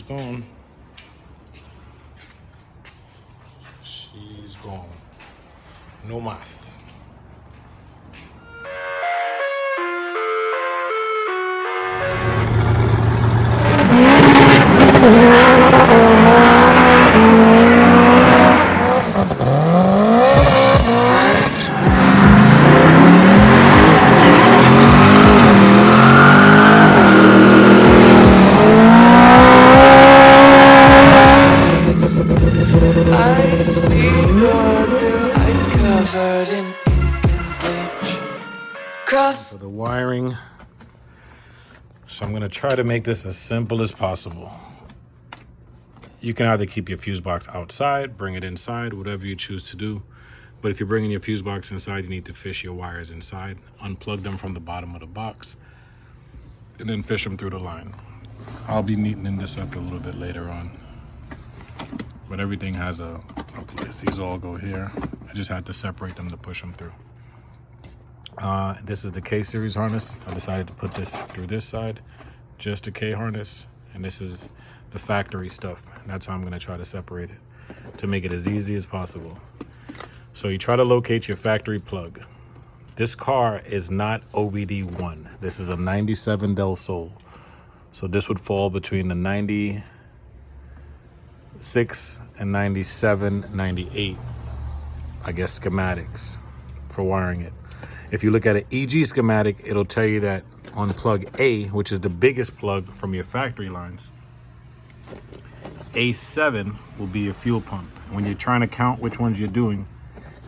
gone. She's gone. No mas. For the wiring, so I'm going to try to make this as simple as possible. You can either keep your fuse box outside, bring it inside, whatever you choose to do. But if you're bringing your fuse box inside, you need to fish your wires inside, unplug them from the bottom of the box, and then fish them through the line. I'll be neatening this up a little bit later on, but everything has a place. These all go here. I just had to separate them to push them through. This is the K series harness. I decided to put this through this side, just a K harness, and this is the factory stuff. And that's how I'm going to try to separate it to make it as easy as possible. So you try to locate your factory plug. This car is not AWD 1. This is a 97 delsol. So this would fall between the 96 and 97, 98, I guess, schematics for wiring it. If you look at an EG schematic, it'll tell you that on plug A, which is the biggest plug from your factory lines, A7 will be your fuel pump. When you're trying to count which ones you're doing,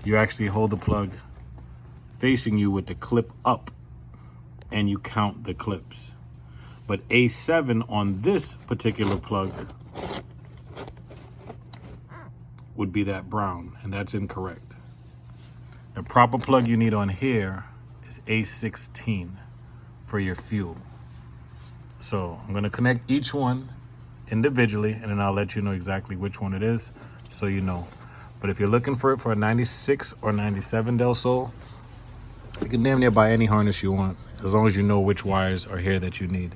you actually hold the plug facing you with the clip up and you count the clips. But A7 on this particular plug would be that brown, and that's incorrect. The proper plug you need on here is A16 for your fuel. So I'm gonna connect each one individually, and then I'll let you know exactly which one it is so you know. But if you're looking for it for a 96 or 97 delsol, you can damn near buy any harness you want, as long as you know which wires are here that you need.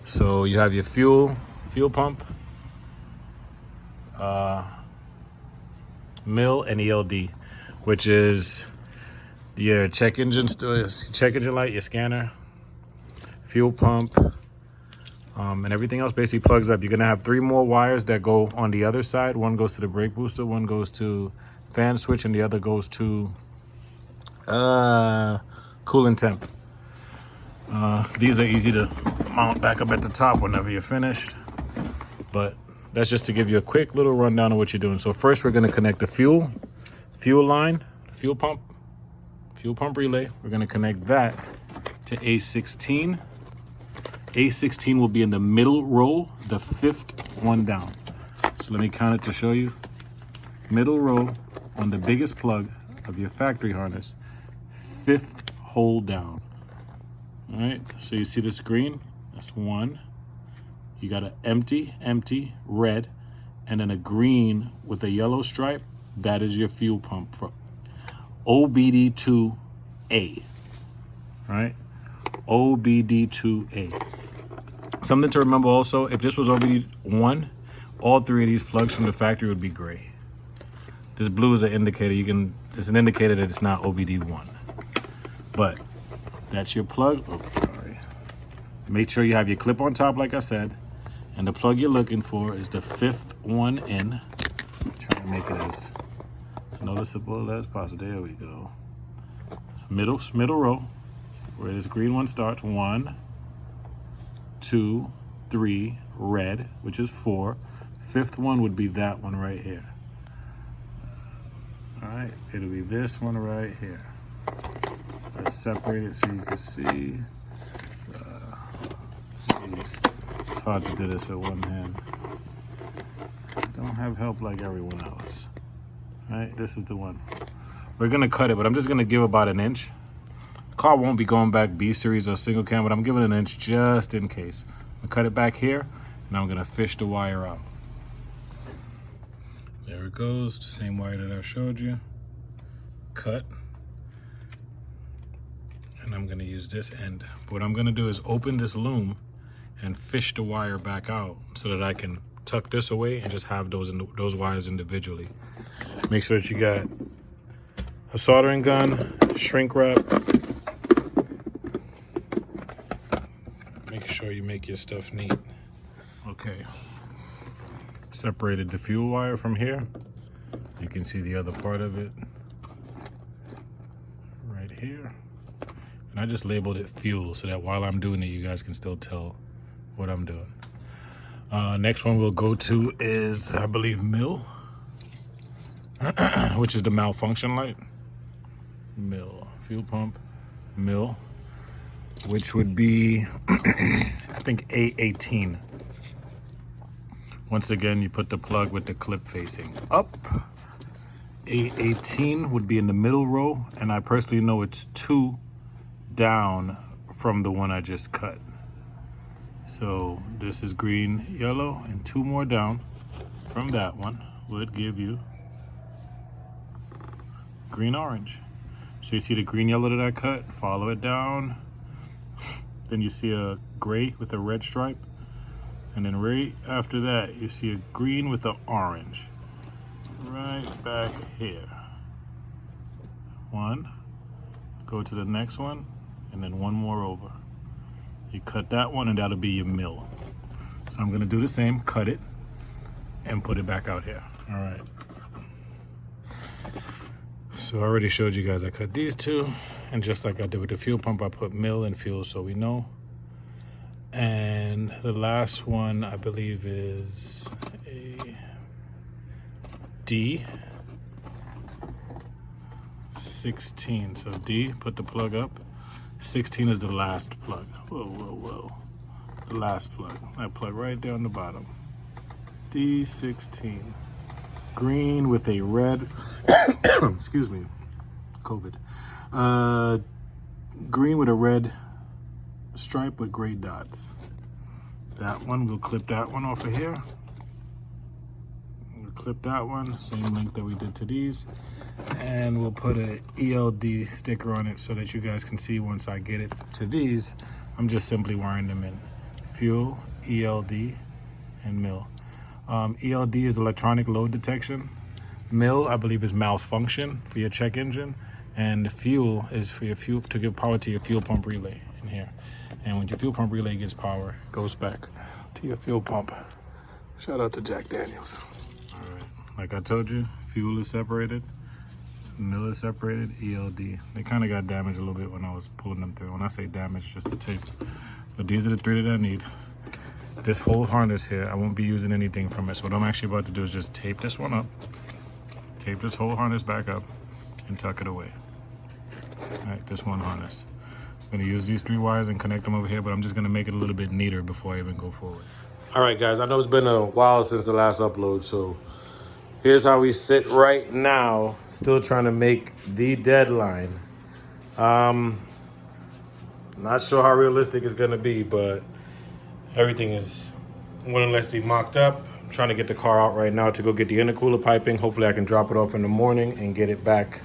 So you have your fuel pump, mill, and ELD, which is your check engine light, your scanner, fuel pump, and everything else basically plugs up. You're gonna have 3 more wires that go on the other side. One goes to the brake booster, one goes to fan switch, and the other goes to coolant temp. These are easy to mount back up at the top whenever you're finished, but that's just to give you a quick little rundown of what you're doing. So first we're gonna connect the fuel line, fuel pump relay. We're gonna connect that to A16. A16 will be in the middle row, the 5th one down. So let me count it to show you. Middle row on the biggest plug of your factory harness, 5th hole down. All right, so you see this green, that's 1. You got an empty, red, and then a green with a yellow stripe. That is your fuel pump for OBD2A, right? OBD2A. Something to remember also, if this was OBD1, all 3 of these plugs from the factory would be gray. This blue is an indicator. It's an indicator that it's not OBD1. But that's your plug. Oh, sorry. Make sure you have your clip on top, like I said. And the plug you're looking for is the 5th one in. Try to make it as noticeable as possible. There we go. Middle row, where this green one starts. 1, 2, 3, red, which is 4. 5th one would be that one right here. All right, it'll be this one right here. Let's separate it so you can see. It's hard to do this with one hand. I don't have help like everyone else. All right, this is the one. We're gonna cut it, but I'm just gonna give about an inch. The car won't be going back B series or single cam, but I'm giving an inch just in case. I'm gonna cut it back here, and I'm gonna fish the wire out. There it goes, the same wire that I showed you. Cut. And I'm gonna use this end. What I'm gonna do is open this loom and fish the wire back out so that I can tuck this away and just have those wires individually. Make sure that you got a soldering gun, shrink wrap. Make sure you make your stuff neat. Okay, separated the fuel wire from here. You can see the other part of it right here. And I just labeled it fuel so that while I'm doing it, you guys can still tell what I'm doing. Next one we'll go to is, I believe, mill, which is the malfunction light. Mill, fuel pump, mill, which would be, I think, A18. Once again, you put the plug with the clip facing up. A18 would be in the middle row, and I personally know it's 2 down from the one I just cut. So this is green, yellow, and 2 more down from that one would give you green, orange. So you see the green, yellow that I cut, follow it down. Then you see a gray with a red stripe. And then right after that, you see a green with an orange. Right back here. One, go to the next one, and then 1 more over. You cut that one and that'll be your mill. So I'm gonna do the same, cut it, and put it back out here. All right. So I already showed you guys I cut these 2, and just like I did with the fuel pump, I put mill and fuel so we know. And the last one I believe is a D 16. So D, put the plug up. 16 is the last plug. Whoa, whoa, whoa. The last plug. That plug right down the bottom. D16. Green with a red, excuse me, COVID. Green with a red stripe with gray dots. That one, we'll clip that one off of here. We'll clip that one, same length that we did to these. And we'll put a ELD sticker on it so that you guys can see once I get it to these. I'm just simply wiring them in. Fuel, ELD, and mill. ELD is electronic load detection. Mill, I believe, is malfunction for your check engine. And fuel is for your fuel, to give power to your fuel pump relay in here. And when your fuel pump relay gets power, it goes back to your fuel pump. Shout out to Jack Daniels. All right, like I told you, fuel is separated, mill is separated, ELD. They kind of got damaged a little bit when I was pulling them through. When I say damaged, just the tape. But these are the 3 that I need. This whole harness here, I won't be using anything from it. So what I'm actually about to do is just tape this one up, tape this whole harness back up, and tuck it away. All right, this one harness. I'm gonna use these 3 wires and connect them over here, but I'm just gonna make it a little bit neater before I even go forward. All right, guys, I know it's been a while since the last upload, so here's how we sit right now, still trying to make the deadline. Not sure how realistic it's gonna be, but everything is more or less mocked up. I'm trying to get the car out right now to go get the intercooler piping. Hopefully I can drop it off in the morning and get it back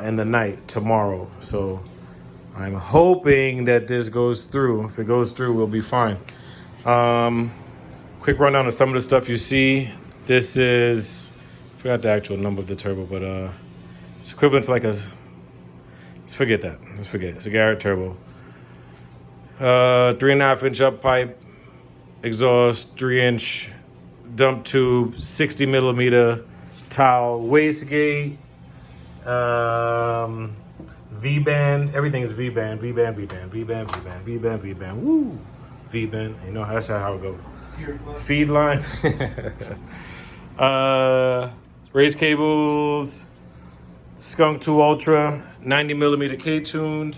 in the night tomorrow. So I'm hoping that this goes through. If it goes through, we'll be fine. Quick rundown of some of the stuff you see. This is, I forgot the actual number of the turbo, but it's equivalent to like a, let's forget that. Let's forget it. It's a Garrett Turbo. 3.5 inch up pipe, exhaust, 3-inch dump tube, 60 millimeter towel, wastegate, V-band, everything is V-band, V-band, V-band, V-band, V-band, V-band, V-band, woo! V-band, you know, that's how it goes. Feed line. Race cables, Skunk 2 Ultra, 90 millimeter K-tuned.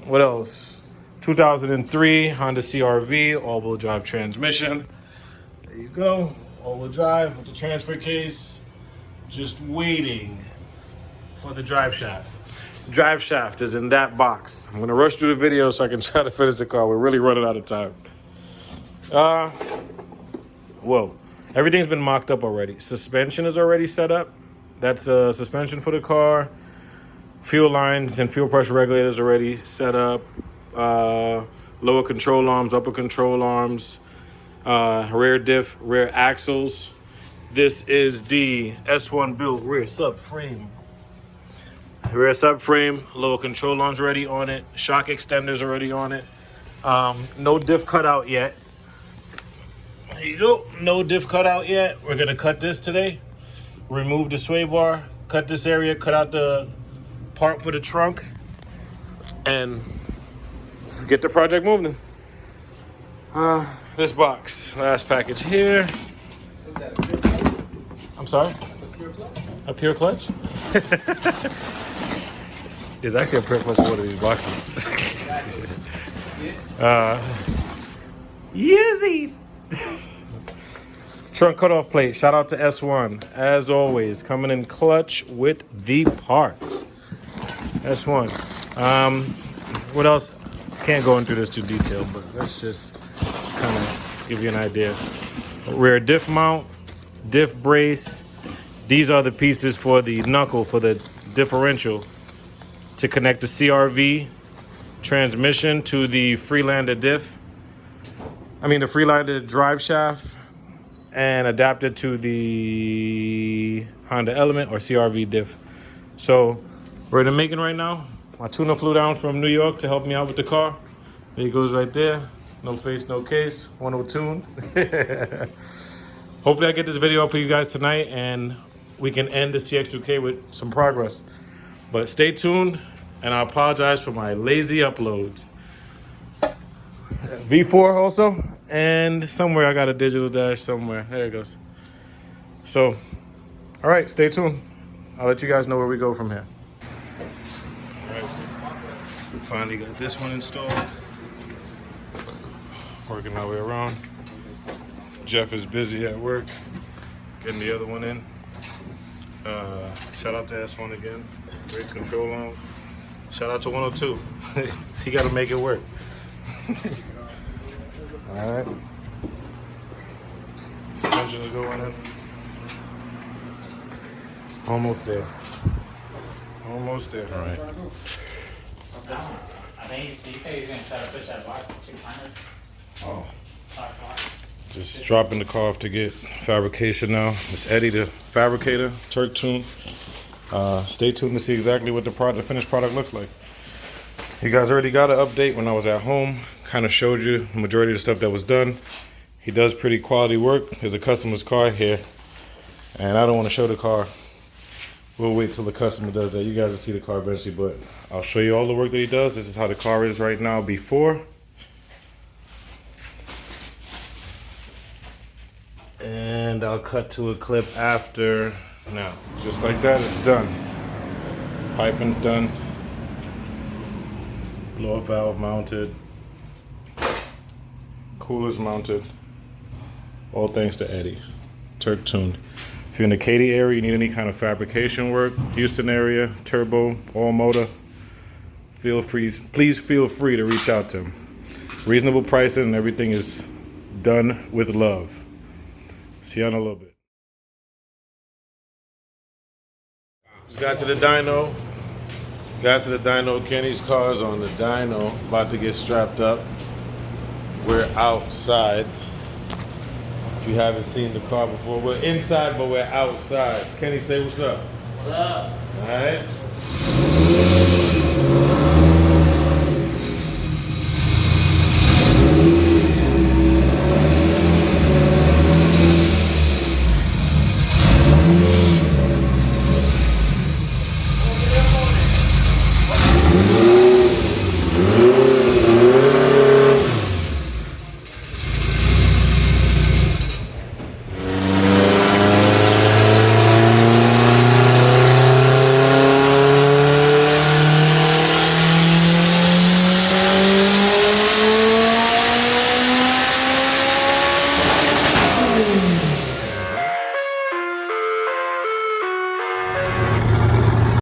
What else? 2003 Honda CR-V, all-wheel drive transmission. There you go, all-wheel drive with the transfer case. Just waiting for the drive shaft. Drive shaft is in that box. I'm gonna rush through the video so I can try to finish the car. We're really running out of time. Whoa, everything's been mocked up already. Suspension is already set up. That's a suspension for the car. Fuel lines and fuel pressure regulators already set up. lower control arms, upper control arms, rear diff, rear axles. This is the S1 built rear subframe. Rear subframe, lower control arms already on it, shock extenders already on it. No diff cutout yet. There you go, no diff cutout yet. We're gonna cut this today. Remove the sway bar, cut this area, cut out the part for the trunk, and get the project moving. This box, last package here. I'm sorry? A pure clutch? There's actually a pure clutch in one of these boxes. Yeezy! Trunk cutoff plate. Shout out to S1. As always, coming in clutch with the parts. S1. What else? Can't go into this too detailed, but let's just kind of give you an idea. Rear diff mount, diff brace. These are the pieces for the knuckle, for the differential, to connect the CRV transmission to the Freelander diff. The Freelander drive shaft, and adapt it to the Honda Element or CRV diff. So we're in the making right now. My tuner flew down from New York to help me out with the car. There he goes right there. No face, no case. 1.0 tune. Hopefully I get this video up for you guys tonight and we can end this TX2K with some progress. But stay tuned, and I apologize for my lazy uploads. V4 also, and somewhere I got a digital dash somewhere. There it goes. So, all right, stay tuned. I'll let you guys know where we go from here. All right, we finally got this one installed. Working our way around. Jeff is busy at work, getting the other one in. Shout out to S1 again. Great control arm. Shout out to 102. He got to make it work. All right. Suspension is going in. Almost there. Almost there. All right. I think he said he's going to try to push that box 600. Oh. Just dropping the car off to get fabrication now. It's Eddie, the fabricator, Turk tune. Stay tuned to see exactly what the finished product looks like. You guys already got an update when I was at home. Kind of showed you the majority of the stuff that was done. He does pretty quality work. There's a customer's car here, and I don't want to show the car. We'll wait till the customer does that. You guys will see the car eventually, but I'll show you all the work that he does. This is how the car is right now before. And I'll cut to a clip after. Now, just like that, it's done. Piping's done. Blow valve mounted. Coolers mounted. All thanks to Eddie, Turk tuned. If you're in the Katy area, you need any kind of fabrication work, Houston area, turbo, all motor, please feel free to reach out to him. Reasonable pricing, and everything is done with love. See you in a little bit. Just got to the dyno. Kenny's car's on the dyno, about to get strapped up. We're outside. If you haven't seen the car before, we're inside, but we're outside. Kenny, say what's up. What's up? All right.